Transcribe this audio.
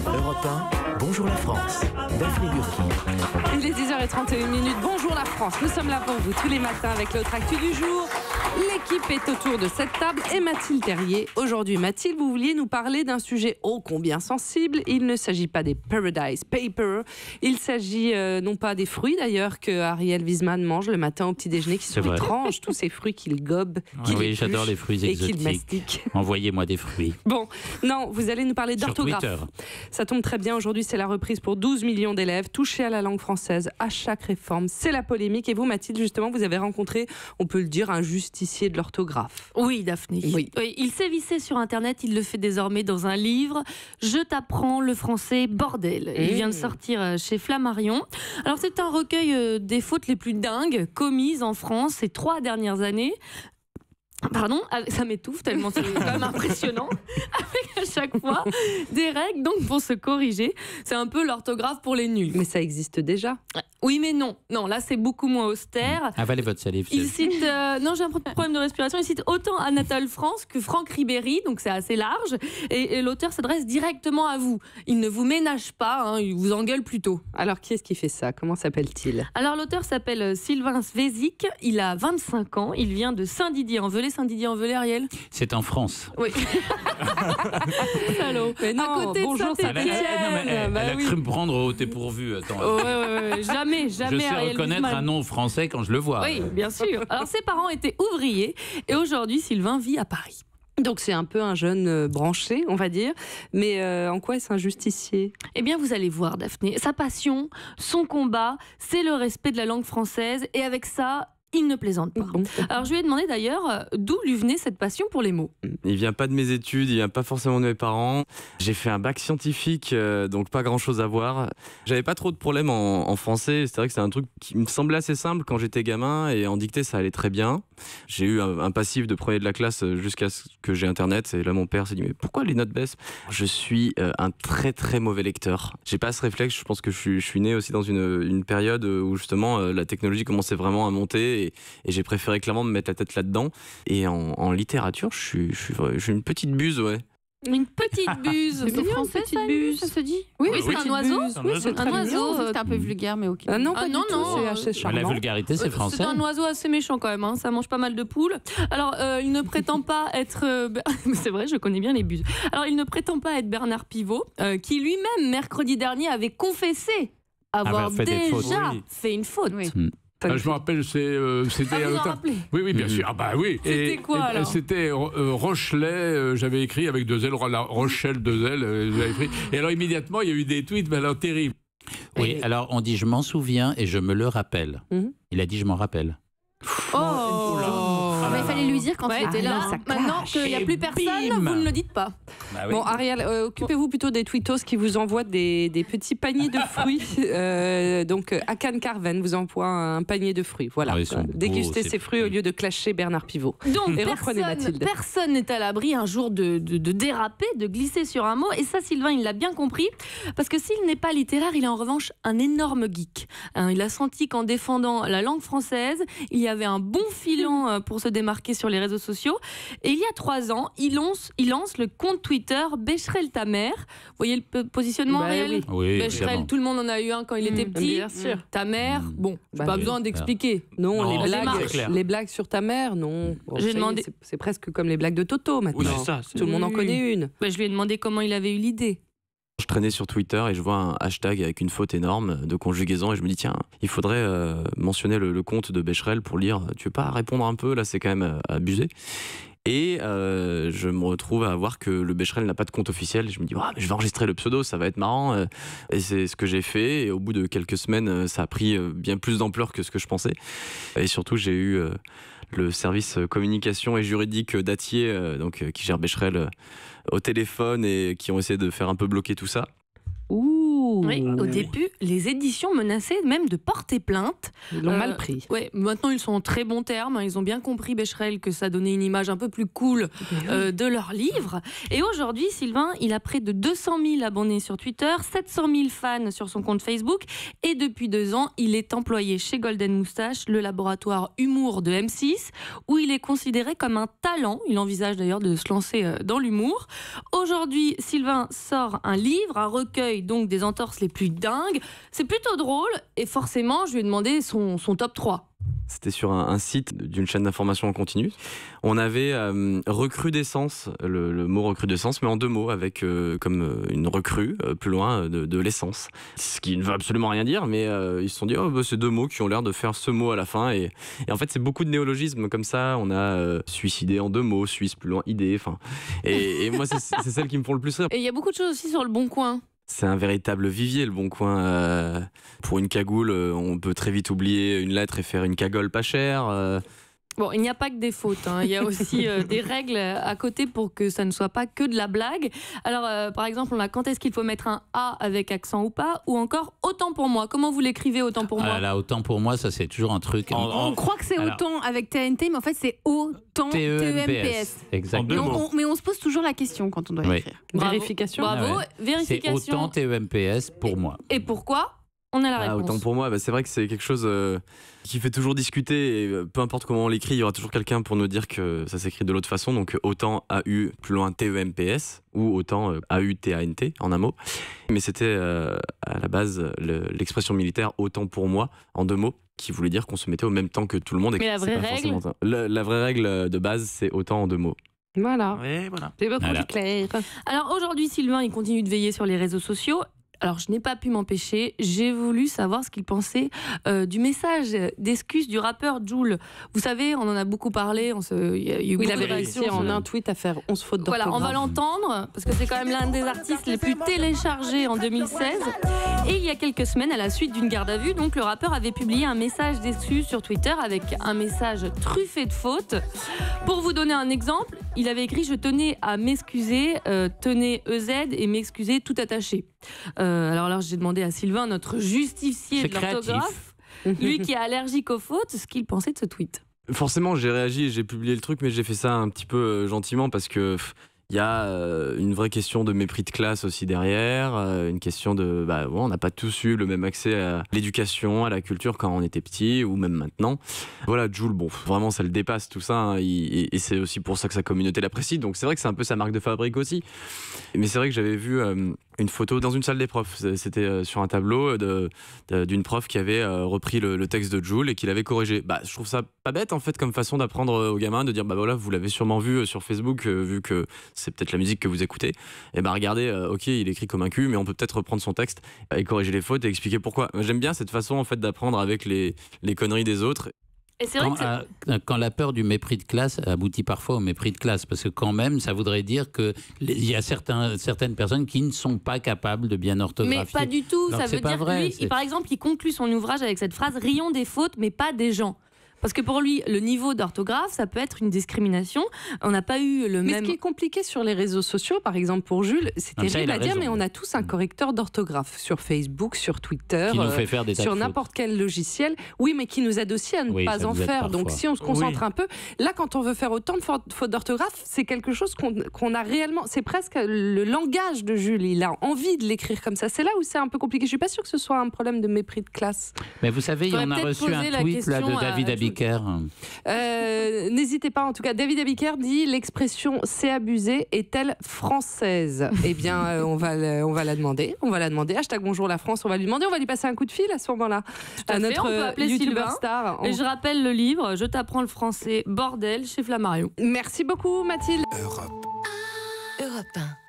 Europe 1, bonjour la France. Daphné Burki. Il est 10h31. Bonjour la France. Nous sommes là pour vous tous les matins avec l'autre actu du jour. L'équipe est autour de cette table et Mathilde Terrier. Aujourd'hui, Mathilde, vous vouliez nous parler d'un sujet ô combien sensible. Il ne s'agit pas des Paradise Papers. Il s'agit non pas des fruits d'ailleurs que Ariel Wiesman mange le matin au petit déjeuner, qui sont étranges, tous ces fruits qu'il gobe, oui, j'adore les fruits exotiques. Envoyez-moi des fruits. Bon, non, vous allez nous parler d'orthographe. Ça tombe très bien. Aujourd'hui, c'est la reprise pour 12 millions d'élèves touchés à la langue française à chaque réforme. C'est la polémique. Et vous, Mathilde, justement, vous avez rencontré, on peut le dire, un justicier de l'orthographe. Oui, Daphné. Oui. Il sévissait sur Internet, il le fait désormais dans un livre. Je t'apprends le français, bordel. Il vient de sortir chez Flammarion. Alors, c'est un recueil des fautes les plus dingues commises en France ces 3 dernières années. Pardon, ça m'étouffe tellement c'est quand même impressionnant. Avec à chaque fois des règles donc pour se corriger. C'est un peu l'orthographe pour les nuls. Mais ça existe déjà. Oui, mais non. Non, là c'est beaucoup moins austère. Avalez votre salive. Il cite, non, j'ai un problème de respiration. Il cite autant Anatole France que Franck Ribéry, donc c'est assez large. Et l'auteur s'adresse directement à vous. Il ne vous ménage pas, hein, il vous engueule plutôt. Alors qui est-ce qui fait ça? Comment s'appelle-t-il? Alors l'auteur s'appelle Sylvain Svézic. Il a 25 ans. Il vient de Saint-Didier-en-Velay. Saint-Didier-en-Velay, Ariel? C'est en France. Oui. Salaud. Mais non, à côté bonjour, de Saint-Étienne. Elle a cru me prendre au dépourvu. Attends. Ouais. Jamais, je sais Ariel reconnaître Wiesman. un nom français quand je le vois. Oui, bien sûr. Alors ses parents étaient ouvriers et aujourd'hui Sylvain vit à Paris. Donc c'est un peu un jeune branché, on va dire. Mais en quoi est-ce un justicier? Eh bien, vous allez voir, Daphné. Sa passion, son combat, c'est le respect de la langue française. Et avec ça, il ne plaisante pas. Alors, je lui ai demandé d'ailleurs d'où lui venait cette passion pour les mots. Il vient pas de mes études, il vient pas forcément de mes parents. J'ai fait un bac scientifique, donc pas grand-chose à voir. J'avais pas trop de problèmes en français. C'est vrai que c'est un truc qui me semblait assez simple quand j'étais gamin, et en dictée, ça allait très bien. J'ai eu un passif de premier de la classe jusqu'à ce que j'ai Internet. Et là, mon père s'est dit, mais pourquoi les notes baissent? Je suis un très très mauvais lecteur. J'ai pas ce réflexe. Je pense que je suis né aussi dans une période où justement la technologie commençait vraiment à monter. Et j'ai préféré clairement me mettre la tête là-dedans. Et en littérature, je suis une petite buse, ouais. Une petite buse. C'est mignon, français, petite ça, buse. ça se dit? Oui, c'est un oiseau. C'est un oiseau. C'est un peu vulgaire, mais ok. Non, pas du tout, c'est assez charmant. La vulgarité, c'est français. C'est un oiseau assez méchant quand même, hein. Ça mange pas mal de poules. Alors, il ne prétend pas être... c'est vrai, je connais bien les buses. Alors, il ne prétend pas être Bernard Pivot, qui lui-même, mercredi dernier, avait confessé avoir déjà fait une faute. Oui. Je me rappelle, c'était... vous en rappelez? Oui, bien sûr. Ah bah oui. C'était quoi, alors? C'était Rochelet, j'avais écrit avec 2 L, Rochelle 2 L, j'avais écrit. Et alors immédiatement, il y a eu des tweets, mais alors terribles. Oui, alors on dit je m'en souviens et je me le rappelle. Il a dit je m'en rappelle. Il fallait lui dire quand il était là. Maintenant qu'il n'y a plus personne, vous ne le dites pas. Bah oui. Bon, Ariel, occupez-vous plutôt des tweetos qui vous envoient des petits paniers de fruits. Donc, Akan Carven vous envoie un panier de fruits. Voilà. Dégustez ces fruits au lieu de clasher Bernard Pivot. Donc, et reprenez Mathilde. Personne n'est à l'abri un jour de déraper, de glisser sur un mot. Et ça, Sylvain, il l'a bien compris. Parce que s'il n'est pas littéraire, il est en revanche un énorme geek. Il a senti qu'en défendant la langue française, il y avait un bon filon pour se démarquer sur les réseaux sociaux. Et il y a 3 ans, il lance le compte Twitter Becherel ta mère. Vous voyez le positionnement, Ariel? Oui, Becherel, tout le monde en a eu un quand il était petit. Bien sûr. Ta mère, bon, pas besoin d'expliquer. Non, Non, les blagues sur ta mère, non. Bon, J'ai demandé... C'est presque comme les blagues de Toto maintenant. Oui, c'est ça. Tout le monde en connaît une. Je lui ai demandé comment il avait eu l'idée. Je traînais sur Twitter et je vois un hashtag avec une faute énorme de conjugaison et je me dis tiens, il faudrait mentionner le compte de Becherel pour lire. Tu veux pas répondre un peu? Là, c'est quand même abusé. Et je me retrouve à voir que le Becherel n'a pas de compte officiel. Je me dis, mais je vais enregistrer le pseudo, ça va être marrant. Et c'est ce que j'ai fait. Et au bout de quelques semaines, ça a pris bien plus d'ampleur que ce que je pensais. Et surtout, j'ai eu le service communication et juridique d'Atier, qui gère Becherel au téléphone et qui ont essayé de faire un peu bloquer tout ça. Ouh, Oui, au début, les éditions menaçaient même de porter plainte. Ils l'ont mal pris. Ouais, maintenant ils sont en très bons termes. Ils ont bien compris, Becherel, que ça donnait une image un peu plus cool de leur livre. Et aujourd'hui, Sylvain, il a près de 200 000 abonnés sur Twitter, 700 000 fans sur son compte Facebook. Et depuis 2 ans, il est employé chez Golden Moustache, le laboratoire humour de M6, où il est considéré comme un talent. Il envisage d'ailleurs de se lancer dans l'humour. Aujourd'hui, Sylvain sort un livre, un recueil donc des entorses les plus dingues. C'est plutôt drôle et forcément, je lui ai demandé son top 3. C'était sur un site d'une chaîne d'information en continu. On avait recrudescence, le mot recrudescence, mais en 2 mots, avec comme une recrue, plus loin, de l'essence. Ce qui ne veut absolument rien dire, mais ils se sont dit, c'est 2 mots qui ont l'air de faire ce mot à la fin. Et en fait, c'est beaucoup de néologismes comme ça. On a suicidé en 2 mots, Suisse, plus loin, idée. Et moi, c'est celle qui me font le plus rire. Et il y a beaucoup de choses aussi sur Le Bon Coin. C'est un véritable vivier, Le Bon Coin. Pour une cagoule, on peut très vite oublier une lettre et faire une cagole pas chère. Bon, il n'y a pas que des fautes, hein. Il y a aussi des règles à côté pour que ça ne soit pas que de la blague. Alors, par exemple, on a quand est-ce qu'il faut mettre un A avec accent ou pas, ou encore autant pour moi. Comment vous l'écrivez, autant pour moi? Là, autant pour moi, ça c'est toujours un truc. On croit que c'est autant avec TNT, mais en fait c'est autant TEMPS. Exactement. Mais on se pose toujours la question quand on doit écrire. Bravo. Vérification. Bravo, vérification. C'est autant TEMPS pour moi. Et pourquoi? On a la réponse. Autant pour moi, c'est vrai que c'est quelque chose qui fait toujours discuter, et peu importe comment on l'écrit, il y aura toujours quelqu'un pour nous dire que ça s'écrit de l'autre façon, donc autant AU plus loin TEMPS ou autant AUTANT en un mot. Mais c'était à la base l'expression militaire autant pour moi en 2 mots, qui voulait dire qu'on se mettait au même temps que tout le monde. Et mais la vraie règle la vraie règle de base, c'est autant en 2 mots. Voilà. Ouais, voilà. C'est beaucoup plus clair. Alors aujourd'hui, Sylvain, il continue de veiller sur les réseaux sociaux. Alors, je n'ai pas pu m'empêcher, j'ai voulu savoir ce qu'il pensait du message d'excuse du rappeur Jul. Vous savez, on en a beaucoup parlé. Il avait réussi en un tweet à faire 11 fautes d'orthographe. Voilà, on va l'entendre, parce que c'est quand même l'un des artistes les plus téléchargés en 2016. Et il y a quelques semaines, à la suite d'une garde à vue, donc, le rappeur avait publié un message d'excuse sur Twitter avec un message truffé de fautes. Pour vous donner un exemple, il avait écrit « Je tenais à m'excuser, tenez EZ et m'excuser tout attaché ». Alors là, j'ai demandé à Sylvain, notre justicier de l'orthographe, lui qui est allergique aux fautes, ce qu'il pensait de ce tweet. Forcément, j'ai réagi et j'ai publié le truc, mais j'ai fait ça un petit peu gentiment parce que il y a une vraie question de mépris de classe aussi derrière, une question de on n'a pas tous eu le même accès à l'éducation, à la culture quand on était petit ou même maintenant. Voilà, Jul, vraiment ça le dépasse tout ça, hein, et c'est aussi pour ça que sa communauté l'apprécie. Donc c'est vrai que c'est un peu sa marque de fabrique aussi. Mais c'est vrai que j'avais vu une photo dans une salle des profs. C'était sur un tableau d'une prof qui avait repris le texte de Jul et qui l'avait corrigé. Je trouve ça pas bête en fait comme façon d'apprendre aux gamins, de dire voilà, vous l'avez sûrement vu sur Facebook, vu que c'est peut-être la musique que vous écoutez. Et regardez, ok, il écrit comme un cul, mais on peut peut-être reprendre son texte et corriger les fautes et expliquer pourquoi. J'aime bien cette façon en fait d'apprendre avec les conneries des autres. Et c'est vrai quand la peur du mépris de classe aboutit parfois au mépris de classe, parce que quand même, ça voudrait dire qu'il y a certaines personnes qui ne sont pas capables de bien orthographier. Mais pas du tout, ça veut dire que lui, par exemple, il conclut son ouvrage avec cette phrase « Rions des fautes, mais pas des gens ». Parce que pour lui, le niveau d'orthographe, ça peut être une discrimination. On n'a pas eu le même... Mais ce qui est compliqué sur les réseaux sociaux, par exemple pour Jules, c'est terrible à dire, mais on a tous un correcteur d'orthographe sur Facebook, sur Twitter, qui nous fait faire des sur n'importe quel logiciel. Oui, mais qui nous aide aussi à ne pas en faire. Donc si on se concentre un peu, là, quand on veut faire autant de fautes d'orthographe, c'est quelque chose qu'on a réellement... C'est presque le langage de Jules. Il a envie de l'écrire comme ça. C'est là où c'est un peu compliqué. Je suis pas sûre que ce soit un problème de mépris de classe. Mais vous savez, on a reçu un tweet là, de David Abiker. N'hésitez pas, en tout cas, David Abiker dit l'expression c'est abusé est-elle française? Eh bien, on va la demander. On va la demander. Hashtag bonjour la France, on va lui demander. On va lui passer un coup de fil à ce moment-là. À notre YouTuber star. Et je rappelle le livre Je t'apprends le français, bordel, chez Flammarion. Merci beaucoup, Mathilde. Europe 1.